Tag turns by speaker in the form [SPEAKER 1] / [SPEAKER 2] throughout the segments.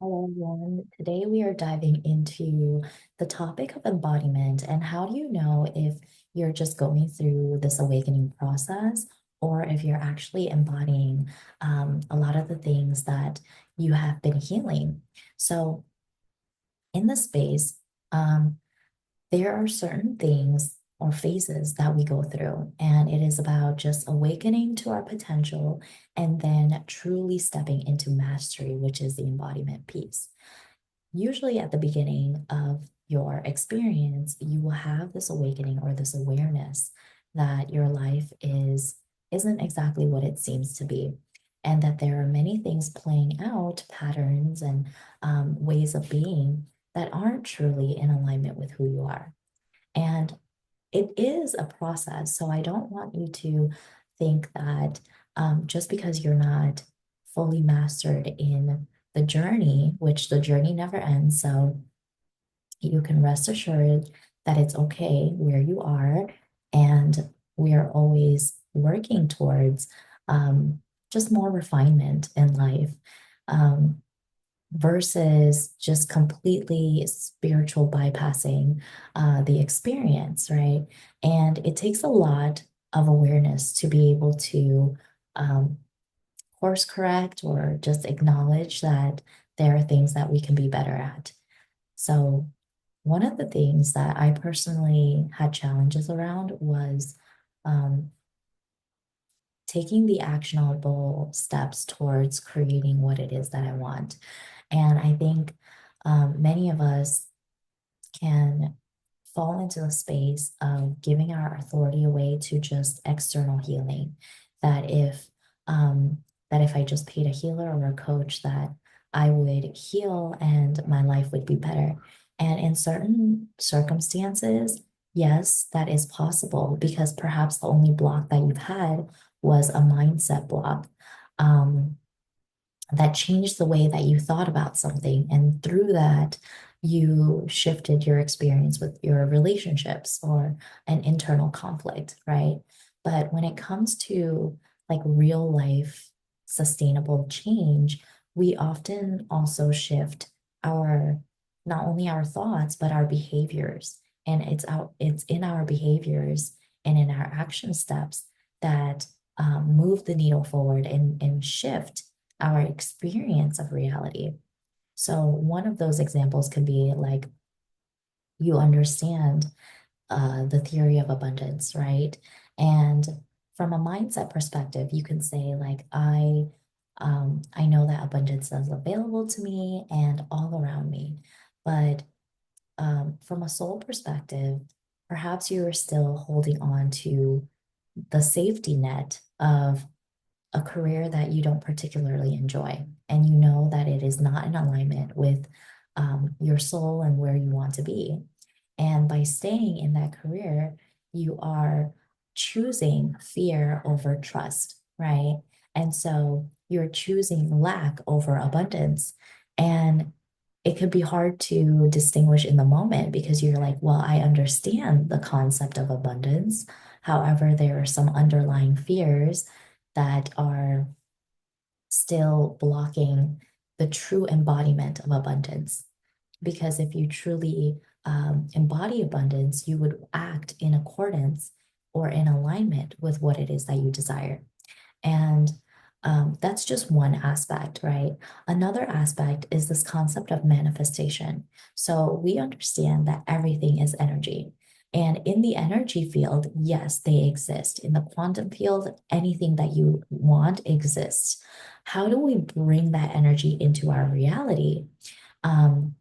[SPEAKER 1] Hello, everyone. Today we are diving into the topic of embodiment and how do you know if you're just going through this awakening process or if you're actually embodying a lot of the things that you have been healing. So, in this space, um, there are certain things or phases that we go through, and it is about just awakening to our potential and then truly stepping into mastery, which is the embodiment piece. Usually at the beginning of your experience, you will have this awakening or this awareness that your life isn't exactly what it seems to be, and that there are many things playing out, patterns and ways of being that aren't truly in alignment with who you are. And it is a process. So I don't want you to think that just because you're not fully mastered in the journey, which the journey never ends. So you can rest assured that it's okay where you are. And we are always working towards um, just more refinement in life. Um, versus just completely spiritual bypassing the experience, right? And it takes a lot of awareness to be able to um, course correct or just acknowledge that there are things that we can be better at. So, one of the things that I personally had challenges around was um, taking the actionable steps towards creating what it is that I want. And I think many of us can fall into the space of giving our authority away to just external healing. That if um, that if I just paid a healer or a coach, that I would heal and my life would be better. And in certain circumstances, yes, that is possible because perhaps the only block that you've had was a mindset block. Um, that changed the way that you thought about something. And through that, you shifted your experience with your relationships or an internal conflict, right? But when it comes to like real life sustainable change, we often also shift our not only our thoughts, but our behaviors. And it's in our behaviors and in our action steps that move the needle forward and shift our experience of reality. So, one of those examples could be like you understand the theory of abundance, right? And from a mindset perspective, you can say like I know that abundance is available to me and all around me, but from a soul perspective, perhaps you are still holding on to the safety net of a career that you don't particularly enjoy, and you know that it is not in alignment with your soul and where you want to be. And by staying in that career, you are choosing fear over trust, right? And so you're choosing lack over abundance. And it could be hard to distinguish in the moment because you're like, well, I understand the concept of abundance. However, there are some underlying fears that are still blocking the true embodiment of abundance. Because if you truly embody abundance, you would act in accordance or in alignment with what it is that you desire. And that's just one aspect, right? Another aspect is this concept of manifestation. So we understand that everything is energy. And in the energy field, yes, they exist. In the quantum field, anything that you want exists. How do we bring that energy into our reality? Um,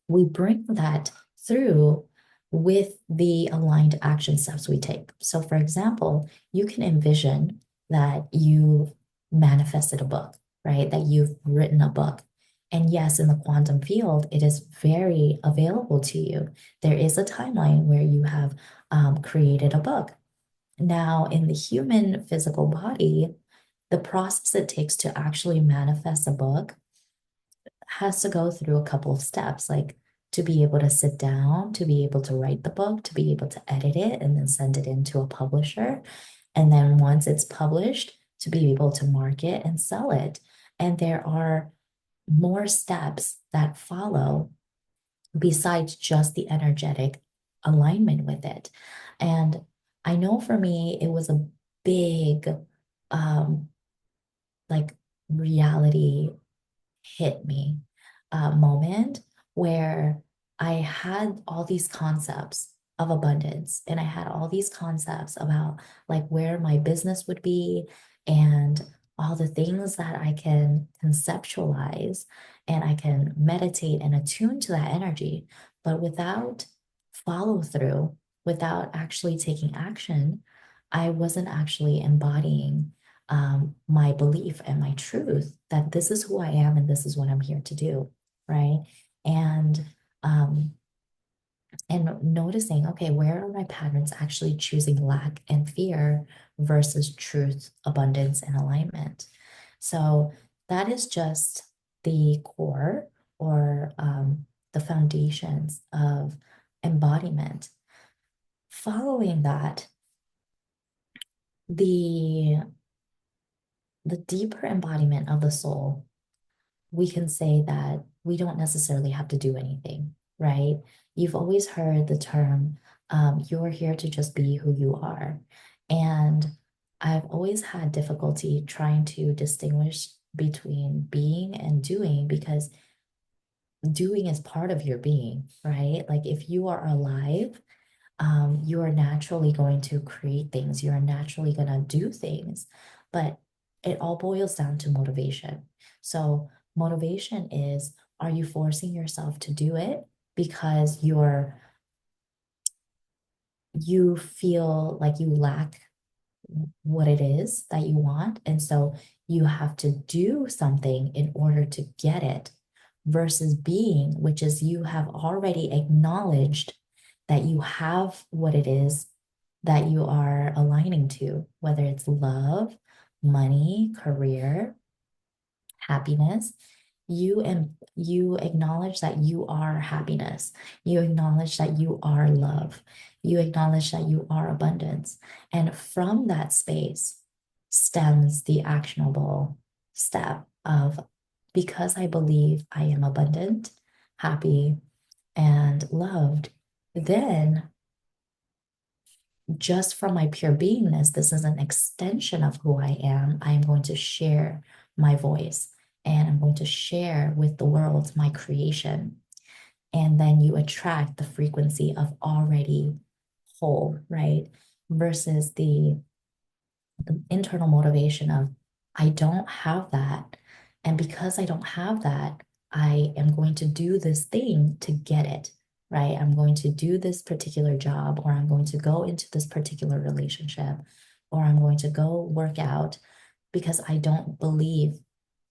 [SPEAKER 1] we bring that through with the aligned action steps we take. So, for example, you can envision that you've manifested a book, right? That you've written a book. And yes, in the quantum field, it is very available to you. There is a timeline where you have created a book. Now, in the human physical body, the process it takes to actually manifest a book has to go through a couple of steps, like to be able to sit down, to be able to write the book, to be able to edit it, and then send it into a publisher. And then once it's published, to be able to market and sell it. And there are more steps that follow besides just the energetic alignment with it. And I know for me, it was a big, um, like reality hit me moment where I had all these concepts of abundance and I had all these concepts about like where my business would be and all the things that I can conceptualize and I can meditate and attune to that energy, but without follow through, without actually taking action, I wasn't actually embodying my belief and my truth that this is who I am and this is what I'm here to do, right? And um, and noticing, okay, where are my patterns actually choosing lack and fear versus truth, abundance, and alignment? So that is just the core or the foundations of embodiment. Following that, the the deeper embodiment of the soul, we can say that we don't necessarily have to do anything, right? You've always heard the term, you're here to just be who you are. And I've always had difficulty trying to distinguish between being and doing because doing is part of your being, right? Like if you are alive, you are naturally going to create things, you're naturally going to do things, but it all boils down to motivation. So, motivation is, are you forcing yourself to do it because you feel like you lack what it is that you want, and so you have to do something in order to get it, versus being, which is you have already acknowledged that you have what it is that you are aligning to, whether it's love, money, career, happiness. You acknowledge that you are happiness. You acknowledge that you are love. You acknowledge that you are abundance. And from that space stems the actionable step of, because I believe I am abundant, happy, and loved, then just from my pure beingness, this is an extension of who I am. I am going to share my voice and I'm going to share with the world my creation. And then you attract the frequency of already whole, right? Versus the internal motivation of, I don't have that. And because I don't have that, I am going to do this thing to get it, right? I'm going to do this particular job, or I'm going to go into this particular relationship, or I'm going to go work out because I don't believe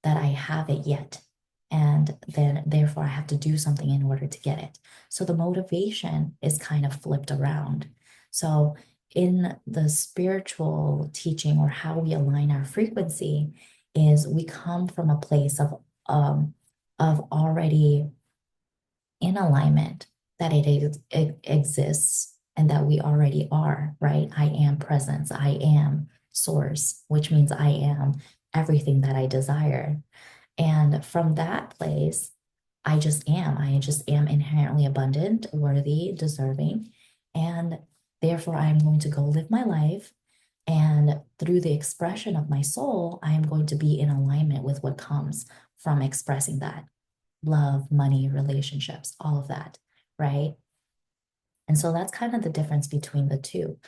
[SPEAKER 1] that I have it yet. And then, therefore, I have to do something in order to get it. So the motivation is kind of flipped around. So, in the spiritual teaching or how we align our frequency, is we come from a place of already in alignment that it exists and that we already are, right? I am presence, I am source, which means I am everything that I desire. And from that place, I just am. I just am inherently abundant, worthy, deserving. And therefore, I am going to go live my life. And through the expression of my soul, I am going to be in alignment with what comes from expressing that love, money, relationships, all of that, right? And so that's kind of the difference between the two.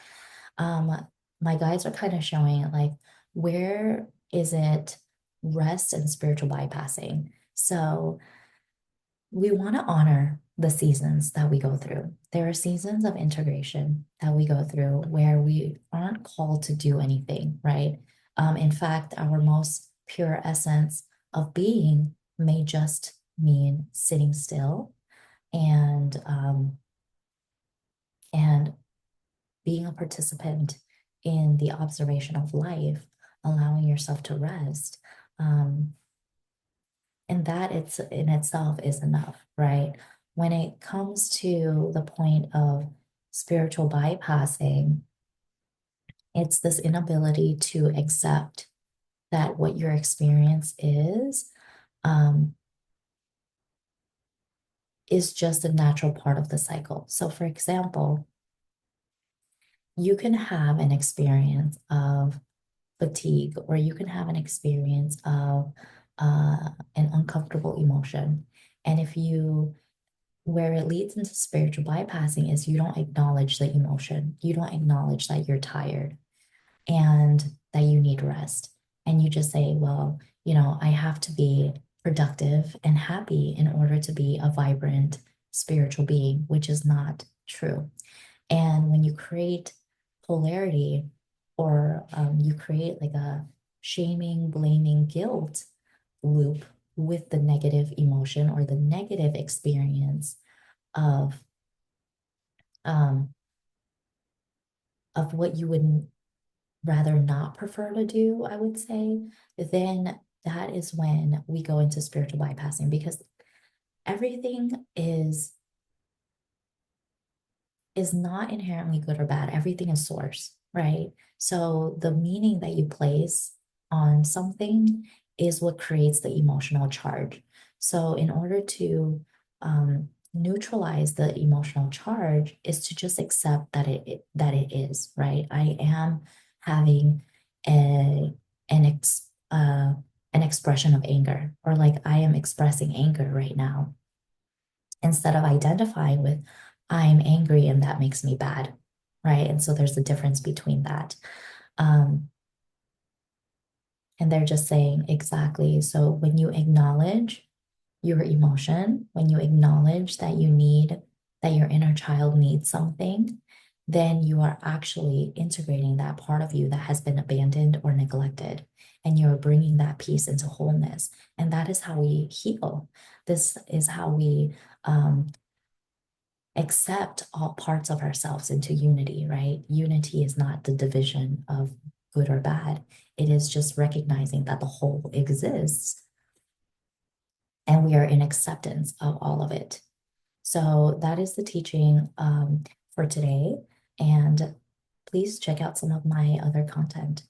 [SPEAKER 1] My guides are kind of showing like, where is it rest and spiritual bypassing? So we want to honor the seasons that we go through. There are seasons of integration that we go through where we aren't called to do anything, right? In fact, our most pure essence of being may just mean sitting still and being a participant in the observation of life, allowing yourself to rest. Um, and that it's in itself is enough, right? When it comes to the point of spiritual bypassing, it's this inability to accept that what your experience is, um, is just a natural part of the cycle. So, for example, you can have an experience of fatigue, or you can have an experience of an uncomfortable emotion. And if you, where it leads into spiritual bypassing is you don't acknowledge the emotion. You don't acknowledge that you're tired and that you need rest. And you just say, well, I have to be productive and happy in order to be a vibrant spiritual being, which is not true. And when you create polarity, or you create like a shaming, blaming, guilt loop with the negative emotion or the negative experience of um, what you would rather not prefer to do, I would say, then that is when we go into spiritual bypassing, because everything is not inherently good or bad. Everything is source, right? So the meaning that you place on something is what creates the emotional charge. So in order to neutralize the emotional charge is to just accept that it is, right? I am having a an ex an expression of anger, or like I am expressing anger right now, instead of identifying with I'm angry and that makes me bad, right? And so there's a difference between that. Um, and they're just saying exactly. So when you acknowledge your emotion, when you acknowledge that that your inner child needs something, then you are actually integrating that part of you that has been abandoned or neglected. And you're bringing that piece into wholeness. And that is how we heal. This is how we accept all parts of ourselves into unity, right? Unity is not the division of good or bad. It is just recognizing that the whole exists and we are in acceptance of all of it. So that is the teaching for today. And please check out some of my other content.